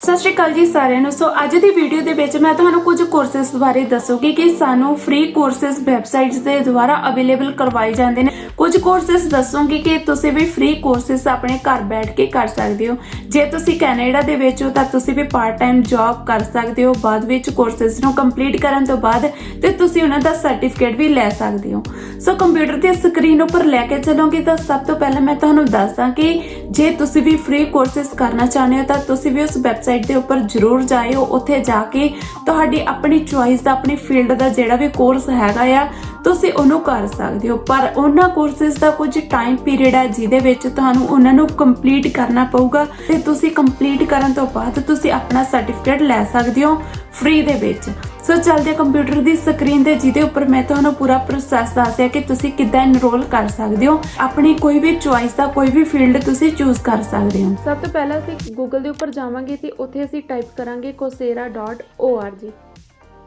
सत श्री अकाल जी सारिਆਂ ਨੂੰ। सो ਅੱਜ ਦੀ ਵੀਡੀਓ ਦੇ ਵਿੱਚ ਮੈਂ ਤੁਹਾਨੂੰ ਕੁਝ ਕੋਰਸਿਸ ਬਾਰੇ ਦੱਸੂਗੀ ਕਿ ਸਾਨੂੰ ਫ੍ਰੀ ਕੋਰਸਿਸ ਵੈਬਸਾਈਟਸ ਦੇ ਦੁਆਰਾ ਅਵੇਲੇਬਲ ਕਰਵਾਏ ਜਾਂਦੇ ਨੇ। ਕੁਝ ਕੋਰਸਿਸ ਦੱਸੂਗੀ ਕਿ ਤੁਸੀਂ ਵੀ ਫ੍ਰੀ ਕੋਰਸਿਸ ਆਪਣੇ ਘਰ ਬੈਠ ਕੇ ਕਰ ਸਕਦੇ ਹੋ। ਜੇ ਤੁਸੀਂ ਕੈਨੇਡਾ ਦੇ ਵਿੱਚ ਹੋ ਤਾਂ ਤੁਸੀਂ ਵੀ ਪਾਰਟ ਟਾਈਮ ਜੌਬ ਕਰ ਸਕਦੇ ਹੋ। ਬਾਅਦ ਵਿੱਚ ਕੋਰਸਿਸ ਨੂੰ ਕੰਪਲੀਟ ਕਰਨ ਤੋਂ ਬਾਅਦ ਤੇ ਤੁਸੀਂ ਉਹਨਾਂ ਦਾ ਸਰਟੀਫਿਕੇਟ ਵੀ ਲੈ ਸਕਦੇ ਹੋ। ਸੋ ਕੰਪਿਊਟਰ ਦੀ ਸਕਰੀਨ ਉੱਪਰ ਲੈ ਕੇ ਚੱਲੋਗੇ ਤਾਂ ਸਭ ਤੋਂ ਪਹਿਲਾਂ ਮੈਂ ਤੁਹਾਨੂੰ ਦੱਸਦਾ ਕਿ ਜੇ ਤੁਸੀਂ ਵੀ ਫ੍ਰੀ ਕੋਰਸਿਸ ਕਰਨਾ ਚਾਹੁੰਦੇ ਹੋ ਤਾਂ ਤੁਸੀਂ ਵੀ ਉਸ ਵੈਬਸਾਈਟ ਦੇ ਉੱਪਰ ਜ਼ਰੂਰ ਜਾਇਓ। ਉੱਥੇ ਜਾ ਕੇ ਤੁਹਾਡੀ ਆਪਣੀ ਚੁਆਇਸ ਦਾ ਆਪਣੀ ਫੀਲਡ ਦਾ ਜਿਹੜਾ ਵੀ ਕੋਰਸ ਹੈਗਾ ਆ ਤੁਸੀਂ ਉਹਨੂੰ ਕਰ ਸਕਦੇ ਹੋ। ਪਰ ਉਹਨਾਂ ਕੋਰਸਿਸ ਦਾ ਕੁਝ ਟਾਈਮ ਪੀਰੀਅਡ ਹੈ ਜਿਹਦੇ ਵਿੱਚ ਤੁਹਾਨੂੰ ਉਹਨਾਂ ਨੂੰ ਕੰਪਲੀਟ ਕਰਨਾ ਪਊਗਾ ਤੇ ਤੁਸੀਂ ਕੰਪਲੀਟ ਕਰਨ ਤੋਂ ਬਾਅਦ ਤੁਸੀਂ ਆਪਣਾ ਸਰਟੀਫਿਕੇਟ ਲੈ ਸਕਦੇ ਹੋ ਫ੍ਰੀ ਦੇ ਵਿੱਚ। ਸੋ ਚੱਲਦੇ ਕੰਪਿਊਟਰ ਦੀ ਸਕਰੀਨ ਤੇ ਜਿਹਦੇ ਉੱਪਰ ਮੈਂ ਤੁਹਾਨੂੰ ਪੂਰਾ ਪ੍ਰੋਸੈਸ ਦੱਸਿਆ ਕਿ ਤੁਸੀਂ ਕਿੱਦਾਂ ਐਨਰੋਲ ਕਰ ਸਕਦੇ ਹੋ। ਆਪਣੀ ਕੋਈ ਵੀ ਚੁਆਇਸ ਦਾ ਕੋਈ ਵੀ ਫੀਲਡ ਤੁਸੀਂ ਚੂਜ਼ ਕਰ ਸਕਦੇ ਹੋ। ਸਭ ਤੋਂ ਪਹਿਲਾਂ ਅਸੀਂ ਗੂਗਲ ਦੇ ਉੱਪਰ ਜਾਵਾਂਗੇ ਤੇ ਉੱਥੇ ਅਸੀਂ ਟਾਈਪ ਕਰਾਂਗੇ coursera.org।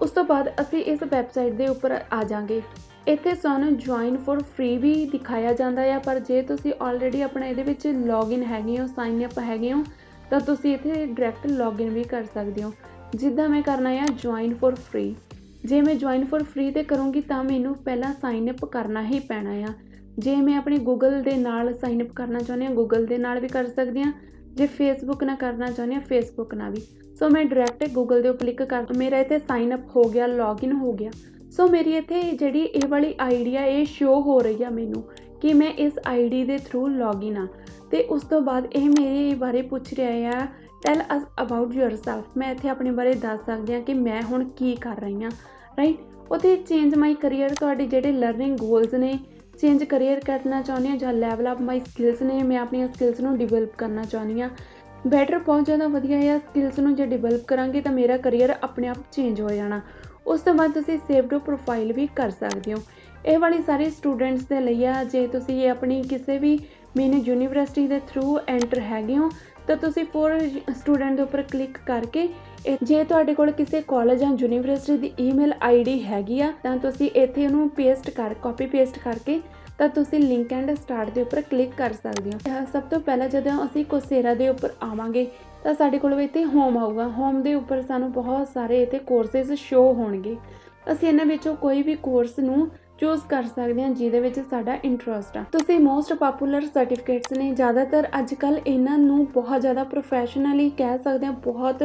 ਉਸ ਤੋਂ ਬਾਅਦ ਅਸੀਂ ਇਸ ਵੈਬਸਾਈਟ ਦੇ ਉੱਪਰ ਆ ਜਾਾਂਗੇ। ਇੱਥੇ ਸਾਨੂੰ ਜੁਆਇਨ ਫॉर ਫ੍ਰੀ ਵੀ ਦਿਖਾਇਆ ਜਾਂਦਾ ਆ, ਪਰ ਜੇ ਤੁਸੀਂ ਆਲਰੇਡੀ ਆਪਣਾ ਇਹਦੇ ਵਿੱਚ ਲੌਗਇਨ ਹੈਗੇ ਹੋ, ਸਾਈਨ ਅਪ ਹੈਗੇ ਹੋ ਤਾਂ ਤੁਸੀਂ ਇੱਥੇ ਡਾਇਰੈਕਟ ਲੌਗਇਨ ਵੀ ਕਰ ਸਕਦੇ ਹੋ। ਜਿੱਦਾਂ ਮੈਂ ਕਰਨਾ ਆ ਜੁਆਇਨ ਫॉर ਫ੍ਰੀ। ਜੇ ਮੈਂ ਜੁਆਇਨ ਫॉर ਫ੍ਰੀ ਤੇ ਕਰੂੰਗੀ ਤਾਂ ਮੈਨੂੰ ਪਹਿਲਾਂ ਸਾਈਨ ਅਪ ਕਰਨਾ ਹੀ ਪੈਣਾ ਆ। ਜੇ ਮੈਂ ਆਪਣੀ ਗੂਗਲ ਦੇ ਨਾਲ ਸਾਈਨ ਅਪ ਕਰਨਾ ਚਾਹੁੰਦੀ ਹਾਂ ਗੂਗਲ ਦੇ ਨਾਲ ਵੀ ਕਰ ਸਕਦੀ ਹਾਂ। ਜੇ ਫੇਸਬੁੱਕ ਨਾਲ ਕਰਨਾ ਚਾਹੁੰਦੀ ਹਾਂ ਫੇਸਬੁੱਕ ਨਾਲ ਵੀ। ਸੋ ਮੈਂ ਡਾਇਰੈਕਟ ਗੂਗਲ ਦੇ ਉੱਪਰ ਕਲਿੱਕ ਕਰ ਮੇਰਾ ਇੱਥੇ ਸਾਈਨ ਅਪ ਹੋ ਗਿਆ, ਲੌਗਇਨ ਹੋ ਗਿਆ। ਸੋ ਮੇਰੀ ਇੱਥੇ ਜਿਹੜੀ ਇਹ ਵਾਲੀ ਆਈਡੀ ਆ ਇਹ ਸ਼ੋ ਹੋ ਰਹੀ ਆ ਮੈਨੂੰ ਕਿ ਮੈਂ ਇਸ ਆਈਡੀ ਦੇ ਥਰੂ ਲੌਗਇਨ ਆ। ਤੇ ਉਸ ਤੋਂ ਬਾਅਦ ਇਹ ਮੇਰੇ ਬਾਰੇ ਪੁੱਛ ਰਿਹਾ ਆ ਟੈਲ ਅਸ ਅਬਾਊਟ ਯੂਰਸੈਲਫ। ਮੈਂ ਇੱਥੇ ਆਪਣੇ ਬਾਰੇ ਦੱਸ ਸਕਦੀ ਹਾਂ ਕਿ ਮੈਂ ਹੁਣ ਕੀ ਕਰ ਰਹੀ ਹਾਂ, ਰਾਈਟ। ਉੱਥੇ ਚੇਂਜ ਮਾਈ ਕਰੀਅਰ, ਤੁਹਾਡੇ ਜਿਹੜੇ ਲਰਨਿੰਗ ਗੋਲਸ ਨੇ, ਚੇਂਜ ਕਰੀਅਰ ਕਰਨਾ ਚਾਹੁੰਦੀ ਹਾਂ ਜਾਂ ਲੈਵਲ ਅਪ ਮਾਈ ਸਕਿੱਲਸ ਨੇ, ਮੈਂ ਆਪਣੀਆਂ ਸਕਿੱਲਸ ਨੂੰ ਡਿਵੈਲਪ ਕਰਨਾ ਚਾਹੁੰਦੀ ਹਾਂ। ਬੈਟਰ ਬਹੁਤ ਜ਼ਿਆਦਾ ਵਧੀਆ ਆ। ਸਕਿੱਲਸ ਨੂੰ ਜੇ ਡਿਵੈਲਪ ਕਰਾਂਗੇ ਤਾਂ ਮੇਰਾ ਕਰੀਅਰ ਆਪਣੇ ਆਪ ਚੇਂਜ ਹੋ ਜਾਣਾ। ਉਸ ਤੋਂ ਬਾਅਦ ਤੁਸੀਂ ਸੇਵ ਟੂ ਪ੍ਰੋਫਾਈਲ ਵੀ ਕਰ ਸਕਦੇ ਹੋ। ਇਹ ਵਾਲੀ ਸਾਰੀ ਸਟੂਡੈਂਟਸ ਦੇ ਲਈ ਆ। ਜੇ ਤੁਸੀਂ ਆਪਣੀ ਕਿਸੇ ਵੀ ਮੇਨ ਯੂਨੀਵਰਸਿਟੀ ਦੇ ਥਰੂ ਐਂਟਰ ਹੈਗੇ ਹੋ ਤਾਂ ਤੁਸੀਂ ਫੋਰ ਸਟੂਡੈਂਟ ਦੇ ਉੱਪਰ ਕਲਿੱਕ ਕਰਕੇ ਜੇ ਤੁਹਾਡੇ ਕੋਲ ਕਿਸੇ ਕਾਲਜ ਜਾਂ ਯੂਨੀਵਰਸਿਟੀ ਦੀ ਈਮੇਲ ਆਈਡੀ ਹੈਗੀ ਆ ਤਾਂ ਤੁਸੀਂ ਇੱਥੇ ਉਹਨੂੰ ਕਾਪੀ ਪੇਸਟ ਕਰਕੇ ਤਾਂ ਤੁਸੀਂ ਲਿੰਕ ਐਂਡ ਸਟਾਰਟ ਦੇ ਉੱਪਰ ਕਲਿੱਕ ਕਰ ਸਕਦੇ ਹੋ। ਸਭ ਤੋਂ ਪਹਿਲਾਂ ਜਦੋਂ ਅਸੀਂ ਕੋਸੇਰਾ ਦੇ ਉੱਪਰ ਆਵਾਂਗੇ ਤਾਂ ਸਾਡੇ ਕੋਲ ਇੱਥੇ ਹੋਮ ਆਊਗਾ। ਹੋਮ ਦੇ ਉੱਪਰ ਸਾਨੂੰ ਬਹੁਤ ਸਾਰੇ ਇੱਥੇ ਕੋਰਸਿਸ ਸ਼ੋ ਹੋਣਗੇ। ਅਸੀਂ ਇਹਨਾਂ ਵਿੱਚੋਂ ਕੋਈ ਵੀ ਕੋਰਸ ਨੂੰ ਚੂਜ਼ ਕਰ ਸਕਦੇ ਹਾਂ ਜਿਹਦੇ ਵਿੱਚ ਸਾਡਾ ਇੰਟਰਸਟ ਆ। ਤੁਸੀਂ ਮੋਸਟ ਪਪੂਲਰ ਸਰਟੀਫਿਕੇਟਸ ਨੇ, ਜ਼ਿਆਦਾਤਰ ਅੱਜ ਕੱਲ੍ਹ ਇਹਨਾਂ ਨੂੰ ਬਹੁਤ ਜ਼ਿਆਦਾ ਪ੍ਰੋਫੈਸ਼ਨਲੀ ਕਹਿ ਸਕਦੇ ਹਾਂ, ਬਹੁਤ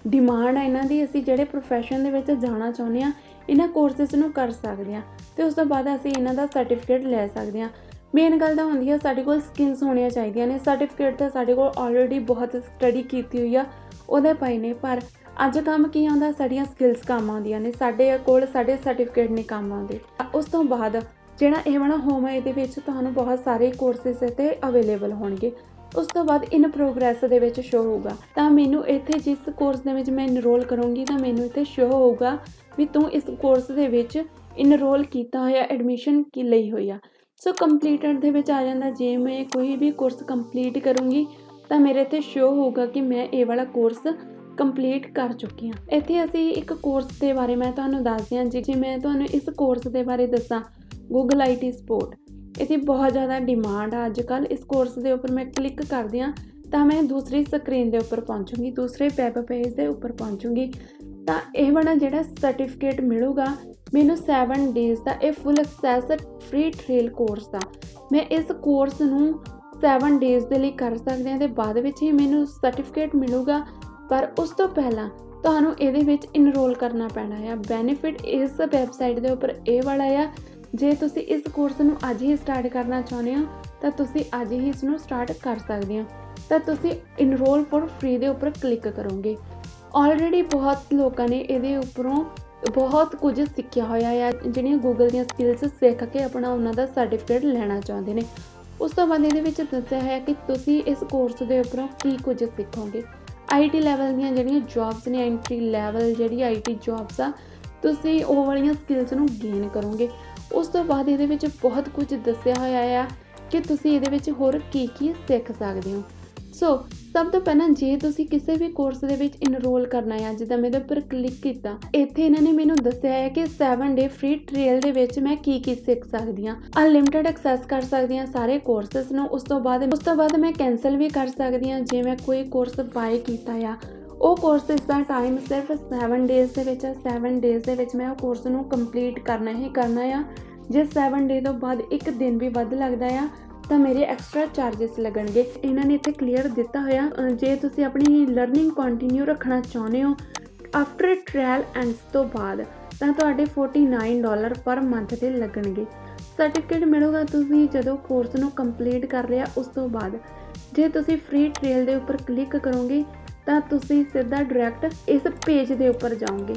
ਡਿਮਾਂਡ ਆ ਇਹਨਾਂ ਦੀ। ਅਸੀਂ ਜਿਹੜੇ ਪ੍ਰੋਫੈਸ਼ਨ ਦੇ ਵਿੱਚ ਜਾਣਾ ਚਾਹੁੰਦੇ ਹਾਂ ਇਹਨਾਂ ਕੋਰਸਿਸ ਨੂੰ ਕਰ ਸਕਦੇ ਹਾਂ ਤੇ ਉਸ ਤੋਂ ਬਾਅਦ ਅਸੀਂ ਇਹਨਾਂ ਦਾ ਸਰਟੀਫਿਕੇਟ ਲੈ ਸਕਦੇ ਹਾਂ। ਮੇਨ ਗੱਲ ਤਾਂ ਹੁੰਦੀ ਆ ਸਾਡੇ ਕੋਲ ਸਕਿੱਲਸ ਹੋਣੀਆਂ ਚਾਹੀਦੀਆਂ ਨੇ। ਸਰਟੀਫਿਕੇਟ ਤਾਂ ਸਾਡੇ ਕੋਲ ਆਲਰੇਡੀ ਬਹੁਤ ਸਟੱਡੀ ਕੀਤੀ ਹੋਈ ਆ ਉਹਦੇ ਪਏ ਨੇ, ਪਰ ਅੱਜ ਕੰਮ ਕੀ ਆਉਂਦਾ, ਸਾਡੀਆਂ ਸਕਿੱਲਸ ਕੰਮ ਆਉਂਦੀਆਂ ਨੇ, ਸਾਡੇ ਕੋਲ ਸਾਡੇ ਸਰਟੀਫਿਕੇਟ ਨਹੀਂ ਕੰਮ ਆਉਂਦੇ। ਉਸ ਤੋਂ ਬਾਅਦ ਜਿਹੜਾ ਇਹ ਵਾਲਾ ਹੋਮ ਹੈ ਇਹਦੇ ਵਿੱਚ ਤੁਹਾਨੂੰ ਬਹੁਤ ਸਾਰੇ ਕੋਰਸਿਸ ਇੱਥੇ ਅਵੇਲੇਬਲ ਹੋਣਗੇ। ਉਸ ਤੋਂ ਬਾਅਦ ਇਨ ਪ੍ਰੋਗਰੈਸ ਦੇ ਵਿੱਚ ਸ਼ੋ ਹੋਊਗਾ ਤਾਂ ਮੈਨੂੰ ਇੱਥੇ ਜਿਸ ਕੋਰਸ ਦੇ ਵਿੱਚ ਮੈਂ ਇਨਰੋਲ ਕਰੂੰਗੀ ਤਾਂ ਮੈਨੂੰ ਇੱਥੇ ਸ਼ੋ ਹੋਊਗਾ ਵੀ ਤੂੰ ਇਸ ਕੋਰਸ ਦੇ ਵਿੱਚ ਇਨਰੋਲ ਕੀਤਾ ਹੋਇਆ, ਐਡਮਿਸ਼ਨ ਕੀ ਲਈ ਹੋਈ ਆ। ਸੋ ਕੰਪਲੀਟਡ ਦੇ ਵਿੱਚ ਆ ਜਾਂਦਾ। ਜੇ ਮੈਂ ਕੋਈ ਵੀ ਕੋਰਸ ਕੰਪਲੀਟ ਕਰੂੰਗੀ ਤਾਂ ਮੇਰੇ ਇੱਥੇ ਸ਼ੋ ਹੋਊਗਾ ਕਿ ਮੈਂ ਇਹ ਵਾਲਾ ਕੋਰਸ ਕੰਪਲੀਟ ਕਰ ਚੁੱਕੀ ਹਾਂ। ਇੱਥੇ ਅਸੀਂ ਇੱਕ ਕੋਰਸ ਦੇ ਬਾਰੇ ਮੈਂ ਤੁਹਾਨੂੰ ਦੱਸਦੀ ਹਾਂ। ਜੇ ਮੈਂ ਤੁਹਾਨੂੰ ਇਸ ਕੋਰਸ ਦੇ ਬਾਰੇ ਦੱਸਾਂ ਗੂਗਲ IT ਸਪੋਰਟ, ਇਹਦੀ ਬਹੁਤ ਜ਼ਿਆਦਾ ਡਿਮਾਂਡ ਆ ਅੱਜ ਕੱਲ੍ਹ। ਇਸ ਕੋਰਸ ਦੇ ਉੱਪਰ ਮੈਂ ਕਲਿੱਕ ਕਰਦੀ ਹਾਂ ਤਾਂ ਮੈਂ ਦੂਸਰੀ ਸਕਰੀਨ ਦੇ ਉੱਪਰ ਪਹੁੰਚੂੰਗੀ, ਦੂਸਰੇ ਵੈਬ ਪੇਜ ਦੇ ਉੱਪਰ ਪਹੁੰਚੂੰਗੀ। ਤਾਂ ਇਹ ਵਾਲਾ ਜਿਹੜਾ ਸਰਟੀਫਿਕੇਟ ਮਿਲੂਗਾ ਮੈਨੂੰ 7 ਡੇਜ਼ ਦਾ, ਇਹ ਫੁੱਲ ਐਕਸੈਸ ਫ੍ਰੀ ਟ੍ਰੇਲ ਕੋਰਸ ਦਾ। ਮੈਂ ਇਸ ਕੋਰਸ ਨੂੰ 7 ਡੇਜ਼ ਦੇ ਲਈ ਕਰ ਸਕਦੀ ਹਾਂ ਤੇ ਬਾਅਦ ਵਿੱਚ ਹੀ ਮੈਨੂੰ ਸਰਟੀਫਿਕੇਟ ਮਿਲੂਗਾ। ਪਰ ਉਸ ਤੋਂ ਪਹਿਲਾਂ ਤੁਹਾਨੂੰ ਇਹਦੇ ਵਿੱਚ ਇਨਰੋਲ ਕਰਨਾ ਪੈਣਾ ਆ। ਬੈਨੀਫਿਟ ਇਸ ਵੈਬਸਾਈਟ ਦੇ ਉੱਪਰ ਇਹ ਵਾਲਾ ਆ, ਜੇ ਤੁਸੀਂ ਇਸ ਕੋਰਸ ਨੂੰ ਅੱਜ ਹੀ ਸਟਾਰਟ ਕਰਨਾ ਚਾਹੁੰਦੇ ਹੋ ਤਾਂ ਤੁਸੀਂ ਅੱਜ ਹੀ ਇਸ ਨੂੰ ਸਟਾਰਟ ਕਰ ਸਕਦੇ ਹੋ। ਤਾਂ ਤੁਸੀਂ ਇਨਰੋਲ ਫॉर ਫ੍ਰੀ ਦੇ ਉੱਪਰ ਕਲਿੱਕ ਕਰੋਗੇ। ਆਲਰੇਡੀ ਬਹੁਤ ਲੋਕਾਂ ਨੇ ਇਹਦੇ ਉੱਪਰੋਂ ਬਹੁਤ ਕੁਝ ਸਿੱਖਿਆ ਹੋਇਆ ਆ, ਜਿਹੜੀਆਂ ਗੂਗਲ ਦੀਆਂ ਸਕਿੱਲਸ ਸਿੱਖ ਕੇ ਆਪਣਾ ਉਹਨਾਂ ਦਾ ਸਰਟੀਫਿਕੇਟ ਲੈਣਾ ਚਾਹੁੰਦੇ ਨੇ। ਉਸ ਤੋਂ ਬਾਅਦ ਇਹਦੇ ਵਿੱਚ ਦੱਸਿਆ ਹੈ ਕਿ ਤੁਸੀਂ ਇਸ ਕੋਰਸ ਦੇ ਉੱਪਰੋਂ ਕੀ ਕੁਝ ਸਿੱਖੋਗੇ। IT ਲੈਵਲ ਦੀਆਂ ਜਿਹੜੀਆਂ ਜੌਬਸ ਨੇ, ਐਂਟਰੀ ਲੈਵਲ ਜਿਹੜੀ IT ਜੌਬਸ ਆ, ਤੁਸੀਂ ਉਹ ਵਾਲੀਆਂ ਸਕਿੱਲਸ ਨੂੰ ਗੇਨ ਕਰੋਗੇ। ਉਸ ਤੋਂ ਬਾਅਦ ਇਹਦੇ ਵਿੱਚ ਬਹੁਤ ਕੁਝ ਦੱਸਿਆ ਹੋਇਆ ਆ ਕਿ ਤੁਸੀਂ ਇਹਦੇ ਵਿੱਚ ਹੋਰ ਕੀ ਸਿੱਖ ਸਕਦੇ ਹੋ। ਸੋ ਸਭ ਤੋਂ ਪਹਿਲਾਂ ਜੇ ਤੁਸੀਂ ਕਿਸੇ ਵੀ ਕੋਰਸ ਦੇ ਵਿੱਚ ਇਨਰੋਲ ਕਰਨਾ ਆ, ਜਿੱਦਾਂ ਮੈਂ ਇਹਦੇ ਉੱਪਰ ਕਲਿੱਕ ਕੀਤਾ, ਇੱਥੇ ਇਹਨਾਂ ਨੇ ਮੈਨੂੰ ਦੱਸਿਆ ਹੈ ਕਿ 7 ਡੇ ਫ੍ਰੀ ਟ੍ਰੇਲ ਦੇ ਵਿੱਚ ਮੈਂ ਕੀ ਸਿੱਖ ਸਕਦੀ ਹਾਂ। ਅਨਲਿਮਿਟਡ ਐਕਸੈਸ ਕਰ ਸਕਦੀ ਹਾਂ ਸਾਰੇ ਕੋਰਸਿਸ ਨੂੰ। ਉਸ ਤੋਂ ਬਾਅਦ ਮੈਂ ਕੈਂਸਲ ਵੀ ਕਰ ਸਕਦੀ ਹਾਂ। ਜੇ ਮੈਂ ਕੋਈ ਕੋਰਸ ਬਾਏ ਕੀਤਾ ਆ ਉਹ ਕੋਰਸਿਸ ਦਾ ਟਾਈਮ ਸਿਰਫ 7 ਡੇਜ਼ ਦੇ ਵਿੱਚ ਆ। 7 ਡੇਜ਼ ਦੇ ਵਿੱਚ ਮੈਂ ਉਹ ਕੋਰਸ ਨੂੰ ਕੰਪਲੀਟ ਕਰਨਾ ਹੀ ਕਰਨਾ ਆ। ਜੇ 7 ਡੇ ਤੋਂ ਬਾਅਦ ਇੱਕ ਦਿਨ ਵੀ ਵੱਧ ਲੱਗਦਾ ਆ ਤਾਂ ਮੇਰੇ ਐਕਸਟਰਾ ਚਾਰजेस ਲੱਗਣਗੇ। ਇਹਨਾਂ ਨੇ ਇੱਥੇ ਕਲੀਅਰ ਦਿੱਤਾ ਹੋਇਆ, ਜੇ ਤੁਸੀਂ ਆਪਣੀ ਲਰਨਿੰਗ ਕੰਟੀਨਿਊ ਰੱਖਣਾ ਚਾਹੁੰਦੇ ਹੋ ਆਫਟਰ ਟ੍ਰਾਇਲ ਐਂਡਸ ਤੋਂ ਬਾਅਦ ਤਾਂ ਤੁਹਾਡੇ $49 ਪਰ ਮੰਥ ਦੇ ਲੱਗਣਗੇ। ਸਰਟੀਫਿਕੇਟ ਮਿਲੂਗਾ ਤੁਸੀਂ ਜਦੋਂ ਕੋਰਸ ਨੂੰ ਕੰਪਲੀਟ ਕਰ ਲਿਆ ਉਸ ਤੋਂ ਬਾਅਦ। ਜੇ ਤੁਸੀਂ ਫ੍ਰੀ ਟ੍ਰਾਇਲ ਦੇ ਉੱਪਰ ਕਲਿੱਕ ਕਰੋਗੇ ਤਾਂ ਤੁਸੀਂ ਸਿੱਧਾ ਡਾਇਰੈਕਟ ਇਸ ਪੇਜ ਦੇ ਉੱਪਰ ਜਾਓਗੇ।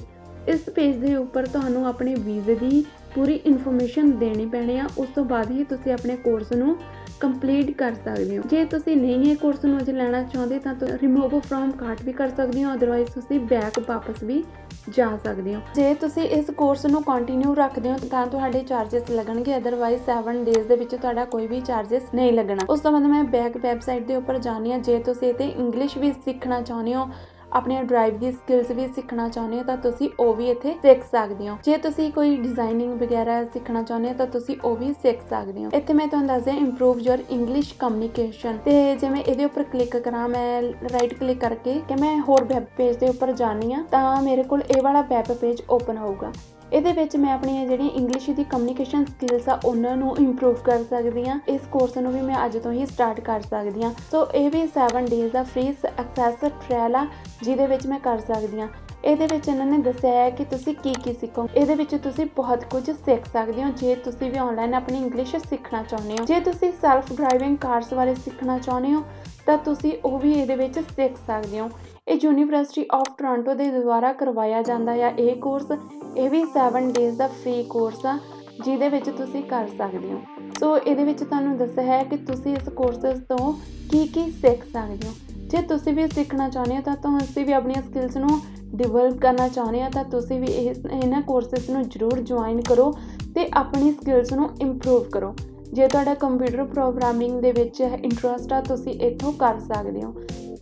ਇਸ ਪੇਜ ਦੇ ਉੱਪਰ ਤੁਹਾਨੂੰ ਆਪਣੇ ਵੀਜ਼ੇ ਦੀ ਪੂਰੀ ਇਨਫੋਰਮੇਸ਼ਨ ਦੇਣੀ ਪੈਣੀ ਆ। ਉਸ ਤੋਂ ਬਾਅਦ ਹੀ ਤੁਸੀਂ ਆਪਣੇ ਕੋਰਸ ਨੂੰ ਕੰਪਲੀਟ ਕਰ ਸਕਦੇ ਹੋ। ਜੇ ਤੁਸੀਂ ਨਹੀਂ ਇਹ ਕੋਰਸ ਨੂੰ ਅਜੇ ਲੈਣਾ ਚਾਹੁੰਦੇ ਤਾਂ ਰਿਮੂਵ ਫਰੋਮ ਕਾਰਟ ਵੀ ਕਰ ਸਕਦੇ ਹੋ, ਅਦਰਵਾਈਜ਼ ਤੁਸੀਂ ਬੈਕ ਵਾਪਸ ਵੀ ਜਾ ਸਕਦੇ ਹੋ। ਜੇ ਤੁਸੀਂ ਇਸ ਕੋਰਸ ਨੂੰ ਕੰਟੀਨਿਊ ਰੱਖਦੇ ਹੋ ਤਾਂ ਤੁਹਾਡੇ ਚਾਰजेस ਲੱਗਣਗੇ, ਅਦਰਵਾਈਜ਼ 7 ਡੇਜ਼ ਦੇ ਵਿੱਚ ਤੁਹਾਡਾ ਕੋਈ ਵੀ ਚਾਰजेस ਨਹੀਂ ਲੱਗਣਾ। ਉਸ ਤੋਂ ਬਾਅਦ ਮੈਂ ਬੈਕ ਵੈਬਸਾਈਟ ਦੇ ਉੱਪਰ ਜਾਣੀ ਆ। ਜੇ ਤੁਸੀਂ ਇਹ 'ਤੇ ਇੰਗਲਿਸ਼ ਵੀ ਸਿੱਖਣਾ ਚਾਹੁੰਦੇ ਹੋ, ਆਪਣੀਆਂ ਡਰਾਈਵ ਦੀ ਸਕਿੱਲਸ ਵੀ ਸਿੱਖਣਾ ਚਾਹੁੰਦੇ ਹੋ ਤਾਂ ਤੁਸੀਂ ਉਹ ਵੀ ਇੱਥੇ ਸਿੱਖ ਸਕਦੇ ਹੋ। ਜੇ ਤੁਸੀਂ ਕੋਈ ਡਿਜ਼ਾਈਨਿੰਗ ਵਗੈਰਾ ਸਿੱਖਣਾ ਚਾਹੁੰਦੇ ਹੋ ਤਾਂ ਤੁਸੀਂ ਉਹ ਵੀ ਸਿੱਖ ਸਕਦੇ ਹੋ। ਇੱਥੇ ਮੈਂ ਤੁਹਾਨੂੰ ਦੱਸਦਾ ਇੰਪਰੂਵ ਯੋਰ ਇੰਗਲਿਸ਼ ਕਮਿਊਨੀਕੇਸ਼ਨ, ਤੇ ਜੇ ਮੈਂ ਇਹਦੇ ਉੱਪਰ ਕਲਿੱਕ ਕਰਾਂ, ਮੈਂ ਰਾਈਟ ਕਲਿੱਕ ਕਰਕੇ ਕਿ ਮੈਂ ਹੋਰ ਵੈਬ ਪੇਜ ਦੇ ਉੱਪਰ ਜਾਣੀ ਆ ਤਾਂ ਮੇਰੇ ਕੋਲ ਇਹ ਵਾਲਾ ਵੈਬ ਪੇਜ ਓਪਨ ਹੋਊਗਾ। ਇਹਦੇ ਵਿੱਚ ਮੈਂ ਆਪਣੀਆਂ ਜਿਹੜੀਆਂ ਇੰਗਲਿਸ਼ ਦੀ ਕਮਿਊਨੀਕੇਸ਼ਨ ਸਕਿੱਲਸ ਆ ਉਹਨਾਂ ਨੂੰ ਇੰਪਰੂਵ ਕਰ ਸਕਦੀ ਹਾਂ। ਇਸ ਕੋਰਸ ਨੂੰ ਵੀ ਮੈਂ ਅੱਜ ਤੋਂ ਹੀ ਸਟਾਰਟ ਕਰ ਸਕਦੀ ਹਾਂ। ਸੋ ਇਹ ਵੀ 7 ਡੇਜ਼ ਦਾ ਫ੍ਰੀ ਐਕਸੈਸ ਟ੍ਰਾਇਲ ਆ ਜਿਹਦੇ ਵਿੱਚ ਮੈਂ ਕਰ ਸਕਦੀ ਹਾਂ। ਇਹਦੇ ਵਿੱਚ ਇਹਨਾਂ ਨੇ ਦੱਸਿਆ ਹੈ ਕਿ ਤੁਸੀਂ ਕੀ ਸਿੱਖੋ। ਇਹਦੇ ਵਿੱਚ ਤੁਸੀਂ ਬਹੁਤ ਕੁਝ ਸਿੱਖ ਸਕਦੇ ਹੋ ਜੇ ਤੁਸੀਂ ਵੀ ਆਨਲਾਈਨ ਆਪਣੀ ਇੰਗਲਿਸ਼ ਸਿੱਖਣਾ ਚਾਹੁੰਦੇ ਹੋ। ਜੇ ਤੁਸੀਂ ਸੈਲਫ ਡਰਾਈਵਿੰਗ ਕਾਰਸ ਬਾਰੇ ਸਿੱਖਣਾ ਚਾਹੁੰਦੇ ਹੋ ਤਾਂ ਤੁਸੀਂ ਉਹ ਵੀ ਇਹਦੇ ਵਿੱਚ ਸਿੱਖ ਸਕਦੇ ਹੋ। ਇਹ ਯੂਨੀਵਰਸਿਟੀ ਆਫ ਟੋਰਾਂਟੋ ਦੇ ਦੁਆਰਾ ਕਰਵਾਇਆ ਜਾਂਦਾ ਆ ਇਹ ਕੋਰਸ। ਇਹ ਵੀ 7 ਡੇਜ਼ ਦਾ ਫ੍ਰੀ ਕੋਰਸ ਆ ਜਿਹਦੇ ਵਿੱਚ ਤੁਸੀਂ ਕਰ ਸਕਦੇ ਹੋ। ਸੋ ਇਹਦੇ ਵਿੱਚ ਤੁਹਾਨੂੰ ਦੱਸਿਆ ਹੈ ਕਿ ਤੁਸੀਂ ਇਸ ਕੋਰਸਿਸ ਤੋਂ ਕੀ ਸਿੱਖ ਸਕਦੇ ਹੋ। ਜੇ ਤੁਸੀਂ ਵੀ ਸਿੱਖਣਾ ਚਾਹੁੰਦੇ ਹੋ ਤਾਂ ਤੁਸੀਂ ਵੀ ਆਪਣੀਆਂ ਸਕਿੱਲਸ ਨੂੰ ਡਿਵੈਲਪ ਕਰਨਾ ਚਾਹੁੰਦੇ ਹੋ ਤਾਂ ਤੁਸੀਂ ਵੀ ਇਹਨਾਂ ਕੋਰਸਿਸ ਨੂੰ ਜ਼ਰੂਰ ਜੁਆਇਨ ਕਰੋ ਤੇ ਆਪਣੀ ਸਕਿੱਲਸ ਨੂੰ ਇੰਪਰੂਵ ਕਰੋ। ਜੇ ਤੁਹਾਡਾ ਕੰਪਿਊਟਰ ਪ੍ਰੋਗਰਾਮਿੰਗ ਦੇ ਵਿੱਚ ਇੰਟਰਸਟ ਆ ਤੁਸੀਂ ਇੱਥੋਂ ਕਰ ਸਕਦੇ ਹੋ।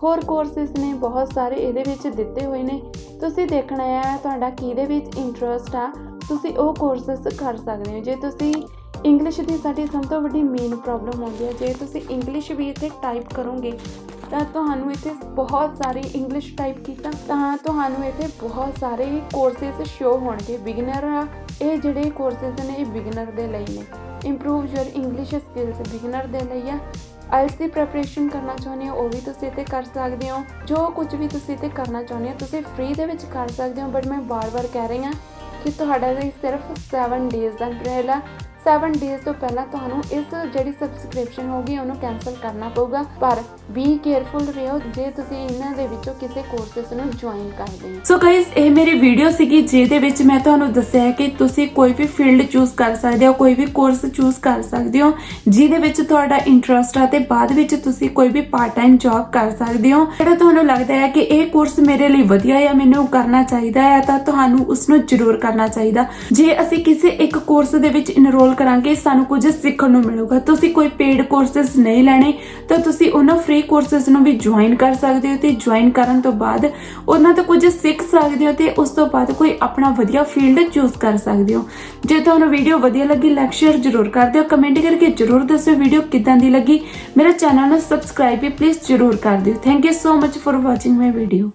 ਹੋਰ ਕੋਰਸਿਸ ਨੇ ਬਹੁਤ ਸਾਰੇ ਇਹਦੇ ਵਿੱਚ ਦਿੱਤੇ ਹੋਏ ਨੇ, ਤੁਸੀਂ ਦੇਖਣਾ ਹੈ ਤੁਹਾਡਾ ਕਿਹਦੇ ਵਿੱਚ ਇੰਟਰਸਟ ਆ, ਤੁਸੀਂ ਉਹ ਕੋਰਸਿਸ ਕਰ ਸਕਦੇ ਹੋ। ਜੇ ਤੁਸੀਂ ਇੰਗਲਿਸ਼ ਦੀ ਸਾਡੀ ਸਭ ਤੋਂ ਵੱਡੀ ਮੇਨ ਪ੍ਰੋਬਲਮ ਹੁੰਦੀ ਹੈ, ਜੇ ਤੁਸੀਂ ਇੰਗਲਿਸ਼ ਵੀ ਇੱਥੇ ਟਾਈਪ ਕਰੋਗੇ ਤਾਂ ਤੁਹਾਨੂੰ ਇੱਥੇ ਬਹੁਤ ਸਾਰੇ ਇੰਗਲਿਸ਼ ਟਾਈਪ ਕੀਤਾ ਤਾਂ ਤੁਹਾਨੂੰ ਇੱਥੇ ਬਹੁਤ ਸਾਰੇ ਕੋਰਸਿਸ ਸ਼ੋ ਹੋਣਗੇ। ਬਿਗਨਰ ਆ, ਇਹ ਜਿਹੜੇ ਕੋਰਸਿਸ ਨੇ ਇਹ ਬਿਗਨਰ ਦੇ ਲਈ ਨੇ। ਇੰਪਰੂਵ ਯੋਰ ਇੰਗਲਿਸ਼ ਸਕਿੱਲਸ ਬਿਗਨਰ ਦੇ ਲਈ ਆ। ਆਈਲਟਸ ਦੀ ਪ੍ਰੈਪਰੇਸ਼ਨ ਕਰਨਾ ਚਾਹੁੰਦੇ ਹੋ ਉਹ ਵੀ ਤੁਸੀਂ ਇੱਥੇ ਕਰ ਸਕਦੇ ਹੋ। ਜੋ ਕੁਝ ਵੀ ਤੁਸੀਂ ਇੱਥੇ ਕਰਨਾ ਚਾਹੁੰਦੇ ਹੋ ਤੁਸੀਂ ਫ੍ਰੀ ਦੇ ਵਿੱਚ ਕਰ ਸਕਦੇ ਹੋ। ਬਟ ਮੈਂ ਵਾਰ-ਵਾਰ ਕਹਿ ਰਹੀ ਹਾਂ ਕਿ ਤੁਹਾਡਾ ਲਈ ਸਿਰਫ 7 ਡੇਜ਼ ਦਾ ਟ੍ਰਾਇਲ ਆ। 7 ਡੇਜ਼ ਤੋਂ ਪਹਿਲਾਂ ਤੁਹਾਨੂੰ ਇਸ ਜਿਹੜੀ ਸਬਸਕ੍ਰਿਪਸ਼ਨ ਹੋਗੀ ਉਹਨੂੰ ਕੈਂਸਲ ਕਰਨਾ ਪਊਗਾ। ਪਰ ਬੀ ਕੇਅਰਫੁਲ ਰਹੋ ਜੇ ਤੁਸੀਂ ਇਹਨਾਂ ਦੇ ਵਿੱਚੋਂ ਕਿਸੇ ਕੋਰਸਿਸ ਨੂੰ ਜੁਆਇਨ ਕਰਦੇ ਹੋ। ਸੋ ਗਾਇਸ ਇਹ ਮੇਰੀ ਵੀਡੀਓ ਸੀਗੀ ਜਿਹਦੇ ਵਿੱਚ ਮੈਂ ਤੁਹਾਨੂੰ ਦੱਸਿਆ ਕਿ ਤੁਸੀਂ ਕੋਈ ਵੀ ਫੀਲਡ ਚੂਜ਼ ਕਰ ਸਕਦੇ ਹੋ, ਕੋਈ ਵੀ ਕੋਰਸ ਚੂਜ਼ ਕਰ ਸਕਦੇ ਹੋ ਜਿਹਦੇ ਵਿੱਚ ਤੁਹਾਡਾ ਇੰਟਰਸਟ ਆ ਤੇ ਬਾਅਦ ਵਿੱਚ ਤੁਸੀਂ ਕੋਈ ਵੀ ਪਾਰਟ ਟਾਈਮ ਜੌਬ ਕਰ ਸਕਦੇ ਹੋ। ਜਿਹੜਾ ਤੁਹਾਨੂੰ ਲੱਗਦਾ ਹੈ ਕਿ ਇਹ ਕੋਰਸ ਮੇਰੇ ਲਈ ਵਧੀਆ ਹੈ, ਮੈਨੂੰ ਕਰਨਾ ਚਾਹੀਦਾ ਹੈ ਤਾਂ ਤੁਹਾਨੂੰ ਉਸ ਨੂੰ ਜ਼ਰੂਰ ਕਰਨਾ ਚਾਹੀਦਾ। ਜੇ ਅਸੀਂ ਕਿਸੇ ਇੱਕ ਕੋਰਸ ਦੇ ਵਿੱਚ ਇਨਰੋਲ ਕਰਾਂਗੇ ਸਾਨੂੰ ਕੁਝ ਸਿੱਖਣ ਨੂੰ ਮਿਲੂਗਾ। ਤੁਸੀਂ ਕੋਈ ਪੇਡ ਕੋਰਸਿਸ ਨਹੀਂ ਲੈਣੇ ਤਾਂ ਤੁਸੀਂ ਉਹਨਾਂ ਫ੍ਰੀ ਕੋਰਸਿਸ ਨੂੰ ਵੀ ਜੁਆਇਨ ਕਰ ਸਕਦੇ ਹੋ ਤੇ ਜੁਆਇਨ ਕਰਨ ਤੋਂ ਬਾਅਦ ਉਹਨਾਂ ਤੋਂ ਕੁਝ ਸਿੱਖ ਸਕਦੇ ਹੋ ਤੇ ਉਸ ਤੋਂ ਬਾਅਦ ਕੋਈ ਆਪਣਾ ਵਧੀਆ ਫੀਲਡ ਚੂਜ਼ ਕਰ ਸਕਦੇ ਹੋ। ਜੇ ਤੁਹਾਨੂੰ ਵੀਡੀਓ ਵਧੀਆ ਲੱਗੀ ਲਾਈਕ ਸ਼ੇਅਰ ਜ਼ਰੂਰ ਕਰ ਦਿਓ, ਕਮੈਂਟ ਕਰਕੇ ਜ਼ਰੂਰ ਦੱਸਿਓ ਵੀਡੀਓ ਕਿੱਦਾਂ ਦੀ ਲੱਗੀ। ਮੇਰਾ ਚੈਨਲ ਨੂੰ ਸਬਸਕ੍ਰਾਈਬ ਵੀ ਪਲੀਜ਼ ਜ਼ਰੂਰ ਕਰ ਦਿਓ। Thank you so much for watching my video.